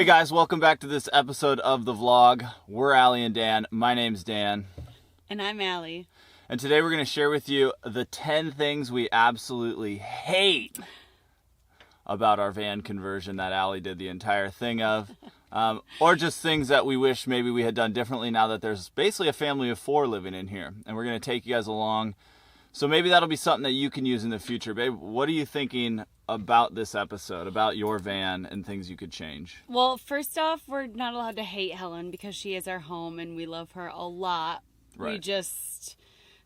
Hey guys, welcome back to this episode of the vlog. We're Allie and Dan. My name's Dan. And I'm Allie. And today we're going to share with you the 10 things we absolutely hate about our van conversion that Allie did the entire thing of. Or just things that we wish maybe we had done differently now that there's basically a family of 4 living in here. And we're going to take you guys along. So maybe that'll be something that you can use in the future. Babe, what are you thinking about this episode, about your van and things you could change? Well, first off, we're not allowed to hate Helen because she is our home and we love her a lot. Right.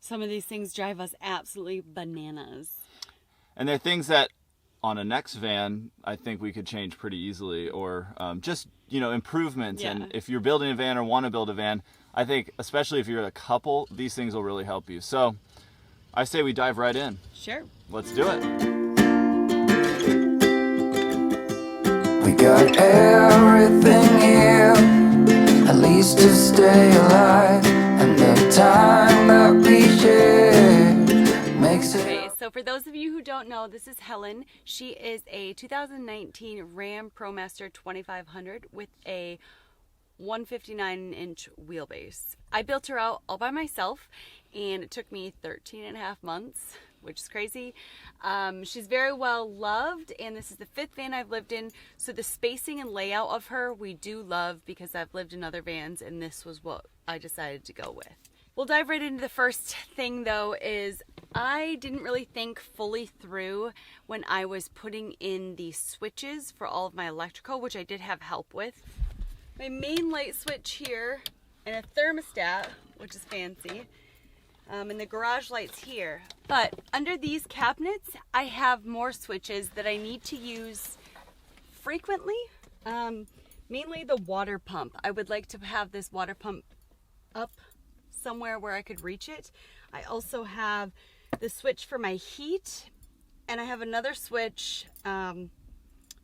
Some of these things drive us absolutely bananas. And they're things that on a next van, I think we could change pretty easily, or just, improvements. Yeah. And if you're building a van or want to build a van, I think, especially if you're a couple, these things will really help you. So I say we dive right in. Sure. Let's do it. We got everything here, at least to stay alive, and the time that we share makes it. Okay, so for those of you who don't know, this is Helen. She is a 2019 Ram ProMaster 2500 with a 159-inch wheelbase. I built her out all by myself, and it took me 13 and a half months, which is crazy. She's very well loved, and this is the 5th van I've lived in, so the spacing and layout of her we do love because I've lived in other vans, and this was what I decided to go with. We'll dive right into the first thing, though, is I didn't really think fully through when I was putting in the switches for all of my electrical, which I did have help with. My main light switch here, and a thermostat, which is fancy, and the garage lights here. But under these cabinets, I have more switches that I need to use frequently. Mainly the water pump. I would like to have this water pump up somewhere where I could reach it. I also have the switch for my heat, and I have another switch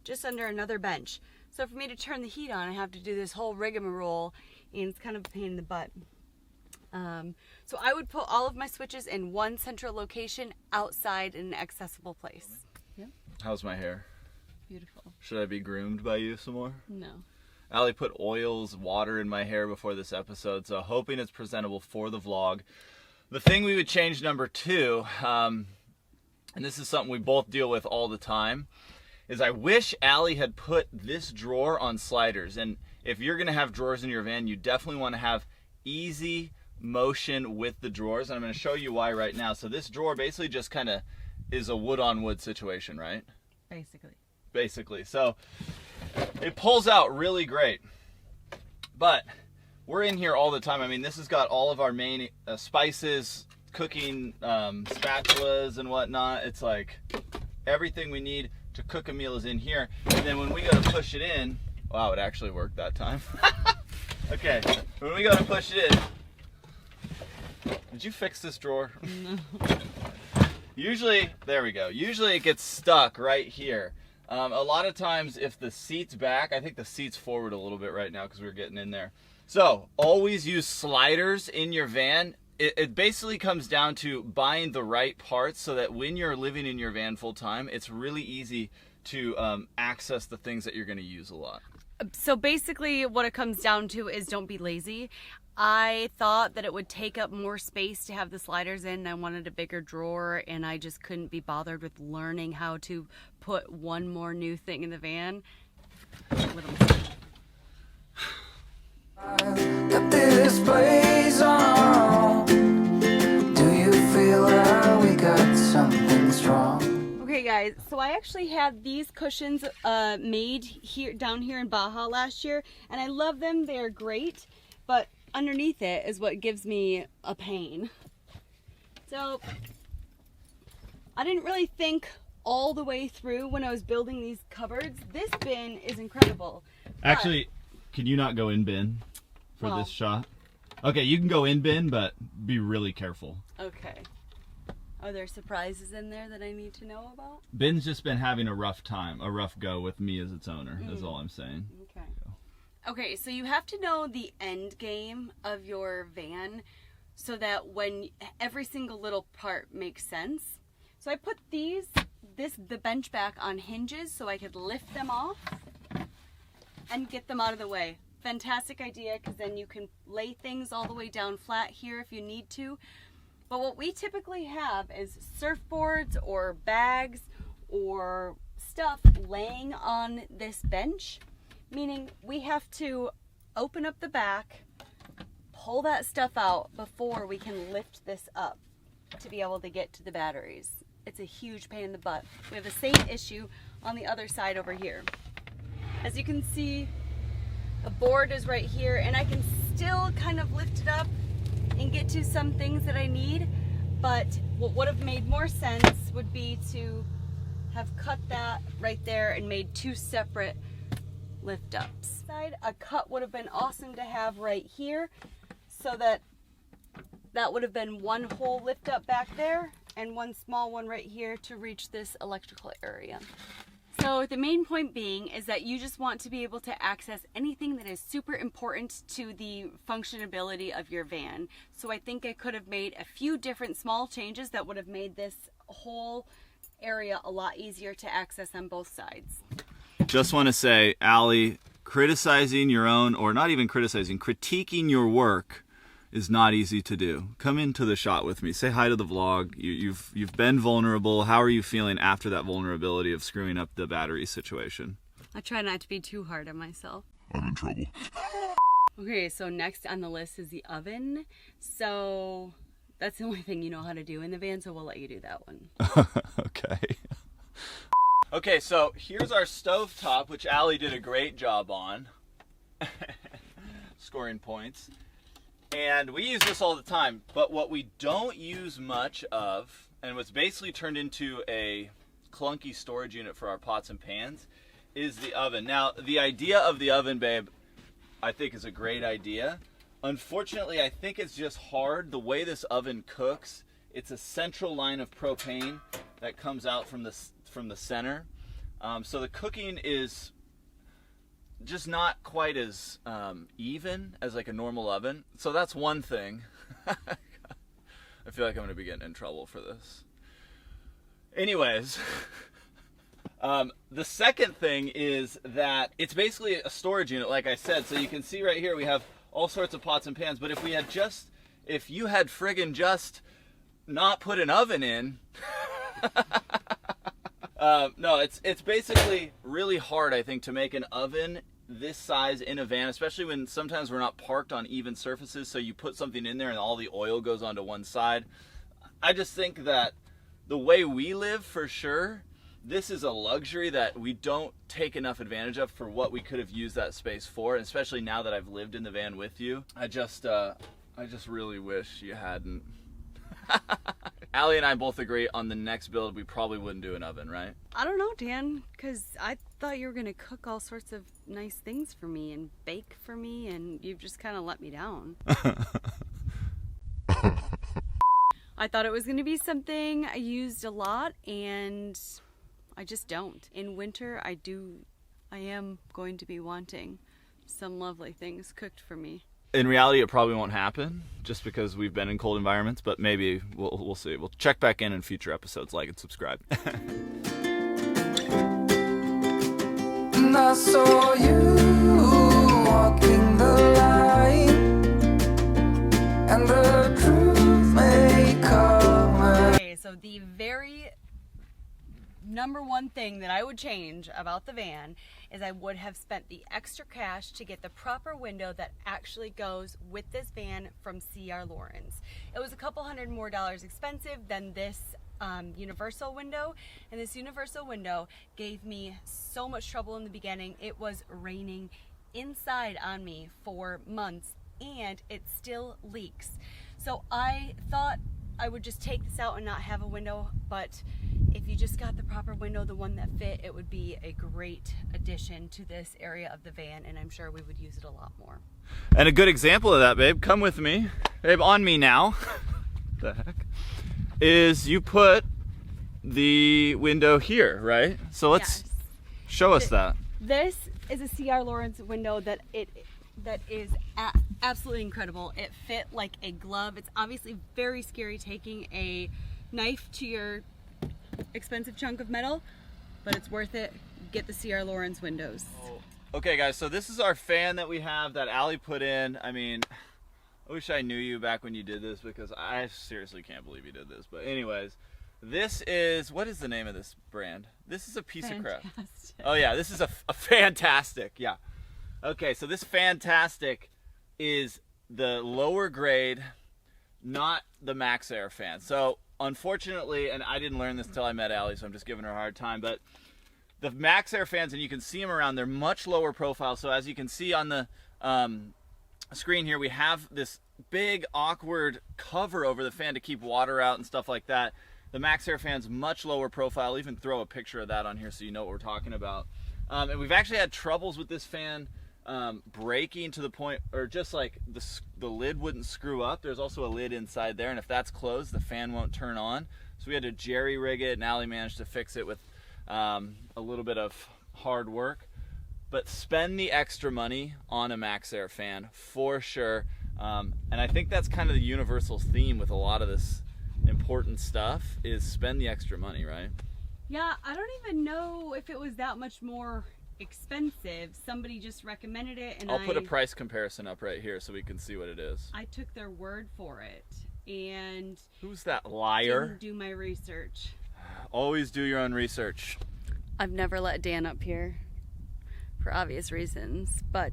just under another bench. So for me to turn the heat on, I have to do this whole rigmarole, and it's kind of a pain in the butt. So I would put all of my switches in one central location outside in an accessible place. Yeah. How's my hair? Beautiful. Should I be groomed by you some more? No. Allie put oils, water in my hair before this episode, so hoping it's presentable for the vlog. The thing we would change, number 2, and this is something we both deal with all the time, is I wish Allie had put this drawer on sliders. And if you're going to have drawers in your van, you definitely want to have easy motion with the drawers. And I'm going to show you why right now. So this drawer basically just kind of is a wood on wood situation, right? Basically. So it pulls out really great. But we're in here all the time. I mean, this has got all of our main spices, cooking spatulas and whatnot. It's like everything we need to cook a meal is in here. And then when we go to push it in, wow, it actually worked that time. Okay, when we go to push it in, did you fix this drawer? No. Usually, there we go. Usually it gets stuck right here. A lot of times if the seat's back, I think the seat's forward a little bit right now because we're getting in there. So always use sliders in your van. It basically comes down to buying the right parts so that when you're living in your van full time, it's really easy to access the things that you're going to use a lot. So basically what it comes down to is don't be lazy. I thought that it would take up more space to have the sliders in. I wanted a bigger drawer, and I just couldn't be bothered with learning how to put one more new thing in the van. That this plays on. Do you feel that we got something strong? Okay guys, so I actually had these cushions made here down here in Baja last year, and I love them. They're great, but underneath it is what gives me a pain. So I didn't really think all the way through when I was building these cupboards. This bin is incredible. Actually, can you not go in bin for this shot? Okay, you can go in bin, but be really careful. Okay. Are there surprises in there that I need to know about? Bin's just been having a rough time, a rough go with me as its owner, is all I'm saying. Okay. Okay, so you have to know the end game of your van so that when every single little part makes sense. So I put the bench back on hinges so I could lift them off. and get them out of the way. Fantastic idea, because then you can lay things all the way down flat here if you need to. But what we typically have is surfboards or bags or stuff laying on this bench, meaning we have to open up the back, pull that stuff out before we can lift this up to be able to get to the batteries. It's a huge pain in the butt. We have the same issue on the other side over here. As you can see, the board is right here, and I can still kind of lift it up and get to some things that I need, but what would have made more sense would be to have cut that right there and made two separate lift ups. A cut would have been awesome to have right here, so that would have been one whole lift up back there and one small one right here to reach this electrical area. So the main point being is that you just want to be able to access anything that is super important to the functionability of your van. So I think I could have made a few different small changes that would have made this whole area a lot easier to access on both sides. Just want to say, Allie, criticizing your own, or not even criticizing, critiquing your work is not easy to do. Come into the shot with me. Say hi to the vlog. You've been vulnerable. How are you feeling after that vulnerability of screwing up the battery situation? I try not to be too hard on myself. I'm in trouble. Okay, so next on the list is the oven. So that's the only thing you know how to do in the van, so we'll let you do that one. Okay. Okay, so here's our stovetop, which Allie did a great job on. Scoring points. And we use this all the time, but what we don't use much of, and what's basically turned into a clunky storage unit for our pots and pans, is the oven. Now, the idea of the oven, babe, I think is a great idea. Unfortunately, I think it's just hard. The way this oven cooks, it's a central line of propane that comes out from the center. So the cooking is just not quite as even as like a normal oven. So that's one thing. I feel like I'm gonna be getting in trouble for this. Anyways, the second thing is that it's basically a storage unit, like I said. So you can see right here we have all sorts of pots and pans, but if you had friggin' just not put an oven in, no, it's basically really hard, I think, to make an oven this size in a van, especially when sometimes we're not parked on even surfaces, so you put something in there and all the oil goes onto one side. I just think that the way we live, for sure, this is a luxury that we don't take enough advantage of for what we could have used that space for, and especially now that I've lived in the van with you. I just really wish you hadn't. Allie and I both agree on the next build we probably wouldn't do an oven, right? I don't know, Dan, because I thought you were going to cook all sorts of nice things for me and bake for me, and you've just kind of let me down. I thought it was going to be something I used a lot, and I just don't. In winter, I am going to be wanting some lovely things cooked for me. In reality, it probably won't happen just because we've been in cold environments, but maybe we'll see. We'll check back in future episodes. Like and subscribe. And I saw you walking the line, and the truth may come. Okay, so the very number one thing that I would change about the van is I would have spent the extra cash to get the proper window that actually goes with this van from C.R. Lawrence. It was a couple $100 more expensive than this universal window, and this universal window gave me so much trouble in the beginning. It was raining inside on me for months, and it still leaks. So I thought I would just take this out and not have a window, but if you just got the proper window, the one that fit, it would be a great addition to this area of the van, and I'm sure we would use it a lot more. And a good example of that, babe, come with me. Babe, on me now. The heck? Is you put the window here, right? So let's show us that. This is a C.R. Lawrence window that is absolutely incredible. It fit like a glove. It's obviously very scary taking a knife to your expensive chunk of metal, but it's worth it. Get the C.R. Lawrence windows. Okay guys, so this is our fan that we have that Allie put in. I mean, I wish I knew you back when you did this, because I seriously can't believe you did this. But anyways, this is, what is the name of this brand? This is a piece of crap. Oh yeah, this is a Fantastic, yeah. Okay, so this Fantastic is the lower grade, not the Max Air fan. So unfortunately, and I didn't learn this until I met Allie, so I'm just giving her a hard time, but the Max Air fans, and you can see them around, they're much lower profile. So as you can see on the screen here, we have this big awkward cover over the fan to keep water out and stuff like that. The Max Air fan's much lower profile. I'll even throw a picture of that on here so you know what we're talking about. And we've actually had troubles with this fan breaking to the point, or just like the lid wouldn't screw up. There's also a lid inside there, and if that's closed, the fan won't turn on. So we had to jerry rig it, and Allie managed to fix it with a little bit of hard work. But spend the extra money on a Max Air fan for sure. And I think that's kind of the universal theme with a lot of this important stuff, is spend the extra money, right? Yeah, I don't even know if it was that much more expensive. Somebody just recommended it, and I'll put a price comparison up right here so we can see what it is. I took their word for it, and who's that liar? didn't do my research. Always do your own research. I've never let Dan up here for obvious reasons, but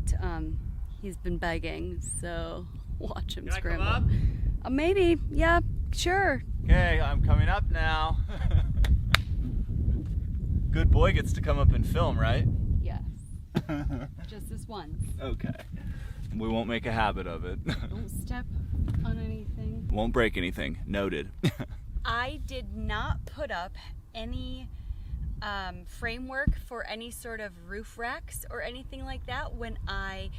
he's been begging, so watch him scramble. Can I come up? Maybe, yeah, sure. Okay, I'm coming up now. Good boy gets to come up and film, right? Yes. Just this once. Okay. We won't make a habit of it. Don't step on anything. Won't break anything. Noted. I did not put up any framework for any sort of roof racks or anything like that when I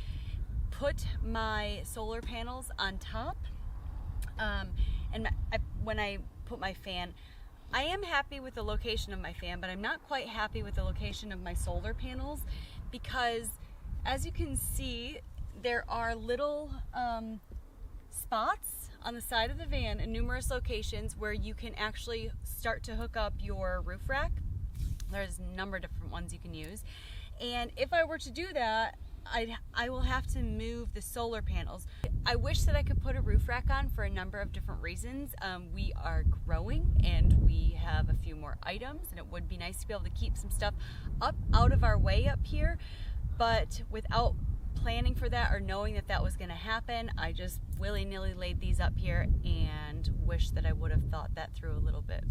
put my solar panels on top. When I put my fan, I am happy with the location of my fan, but I'm not quite happy with the location of my solar panels, because as you can see, there are little spots on the side of the van in numerous locations where you can actually start to hook up your roof rack. There's a number of different ones you can use. And if I were to do that, I will have to move the solar panels. I wish that I could put a roof rack on for a number of different reasons. We are growing and we have a few more items, and it would be nice to be able to keep some stuff up out of our way up here. But without planning for that or knowing that that was going to happen, I just willy-nilly laid these up here and wish that I would have thought that through a little bit.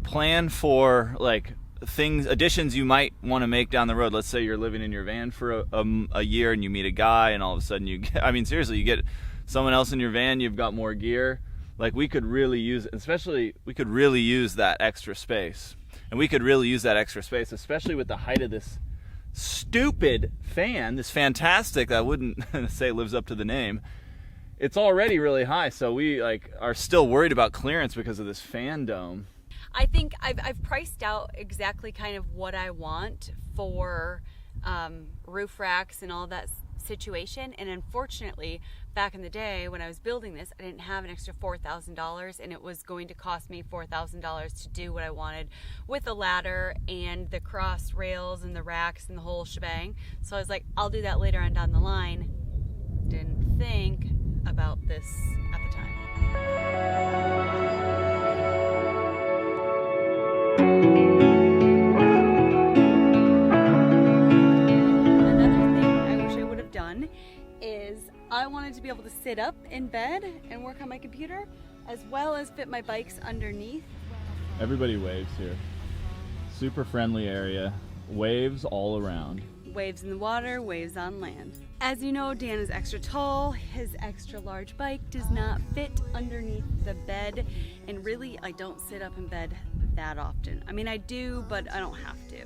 Plan for like additions you might want to make down the road. Let's say you're living in your van for a year and you meet a guy, and all of a sudden you get, I mean seriously, you get someone else in your van, you've got more gear. Like we could really use, especially we could really use that extra space. And we could really use that extra space, especially with the height of this stupid fan, this Fantastic, I wouldn't say lives up to the name. It's already really high, so we like are still worried about clearance because of this fan dome. I think I've priced out exactly kind of what I want for roof racks and all that situation. And unfortunately, back in the day when I was building this, I didn't have an extra $4,000, and it was going to cost me $4,000 to do what I wanted with the ladder and the cross rails and the racks and the whole shebang. So I was like, I'll do that later on down the line. Didn't think about this at the time. Is I wanted to be able to sit up in bed and work on my computer, as well as fit my bikes underneath. Everybody waves here. Super friendly area. Waves all around. Waves in the water, waves on land. As you know, Dan is extra tall. His extra large bike does not fit underneath the bed, and really I don't sit up in bed that often. I mean, I do, but I don't have to.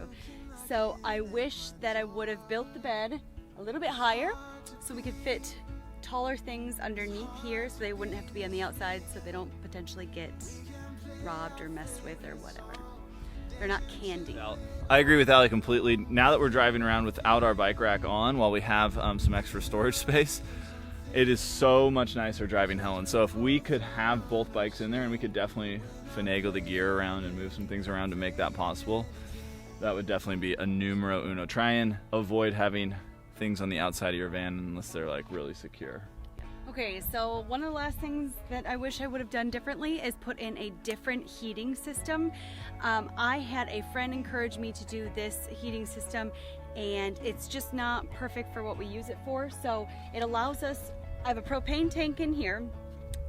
So I wish that I would have built the bed a little bit higher so we could fit taller things underneath here, so they wouldn't have to be on the outside, so they don't potentially get robbed or messed with or whatever. They're not candy. I agree with Allie completely. Now that we're driving around without our bike rack on, while we have some extra storage space, it is so much nicer driving Helen. So if we could have both bikes in there, and we could definitely finagle the gear around and move some things around to make that possible, that would definitely be a numero uno. Try and avoid having things on the outside of your van unless they're like really secure. Okay, so one of the last things that I wish I would have done differently is put in a different heating system. I had a friend encourage me to do this heating system, and it's just not perfect for what we use it for. So it allows us, I have a propane tank in here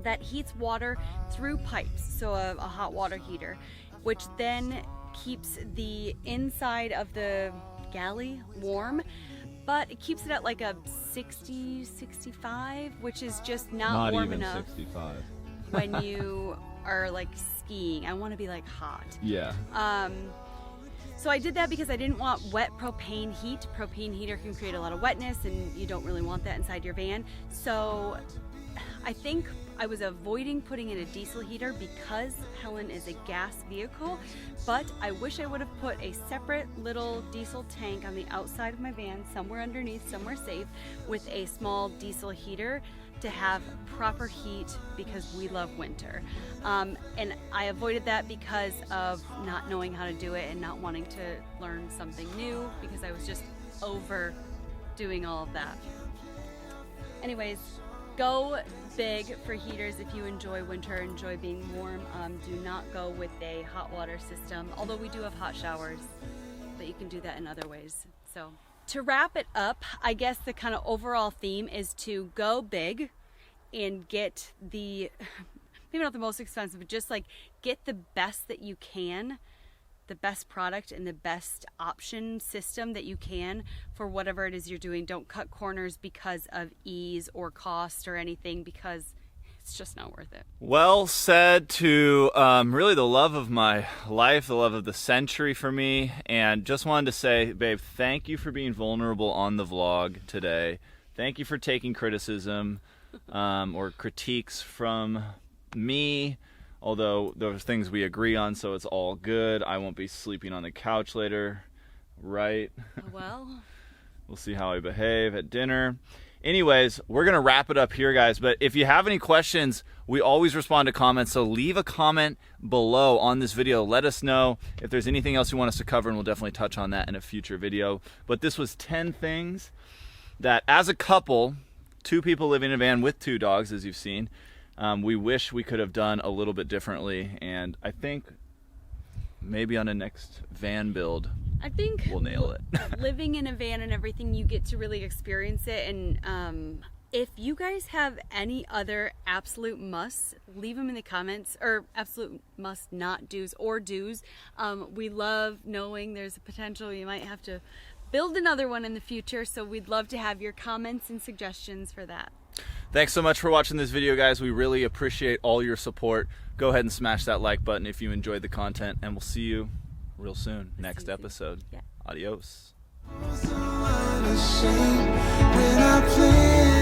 that heats water through pipes, so a hot water heater, which then keeps the inside of the galley warm, but it keeps it at like a 60, 65, which is just not warm enough. Not even 65. When you are like skiing. I want to be like hot. Yeah. So I did that because I didn't want wet propane heat. Propane heater can create a lot of wetness and you don't really want that inside your van. So I think I was avoiding putting in a diesel heater because Helen is a gas vehicle, but I wish I would have put a separate little diesel tank on the outside of my van, somewhere underneath, somewhere safe, with a small diesel heater to have proper heat because we love winter. And I avoided that because of not knowing how to do it and not wanting to learn something new because I was just over doing all of that. Anyways, go big for heaters if you enjoy winter, enjoy being warm. Do not go with a hot water system, although we do have hot showers, but you can do that in other ways. So to wrap it up, I guess the kind of overall theme is to go big and get the, maybe not the most expensive, but just like get the best that you can, the best product and the best option system that you can for whatever it is you're doing. Don't cut corners because of ease or cost or anything, because it's just not worth it. Well said to really the love of my life, the love of the century for me. And just wanted to say, babe, thank you for being vulnerable on the vlog today. Thank you for taking criticism or critiques from me. Although those things we agree on, so it's all good. I won't be sleeping on the couch later, right? Well, we'll see how I behave at dinner. Anyways, we're going to wrap it up here, guys. But if you have any questions, we always respond to comments. So leave a comment below on this video. Let us know if there's anything else you want us to cover, and we'll definitely touch on that in a future video. But this was 10 things that, as a couple, 2 people living in a van with 2 dogs, as you've seen, we wish we could have done a little bit differently. And I think maybe on a next van build, I think we'll nail it. Living in a van and everything, you get to really experience it. And if you guys have any other absolute musts, leave them in the comments, or absolute must not do's or do's. We love knowing there's a potential you might have to build another one in the future. So we'd love to have your comments and suggestions for that. Thanks so much for watching this video, guys. We really appreciate all your support. Go ahead and smash that like button if you enjoyed the content, and we'll see you real soon. Next episode. Yeah. Adios. When I play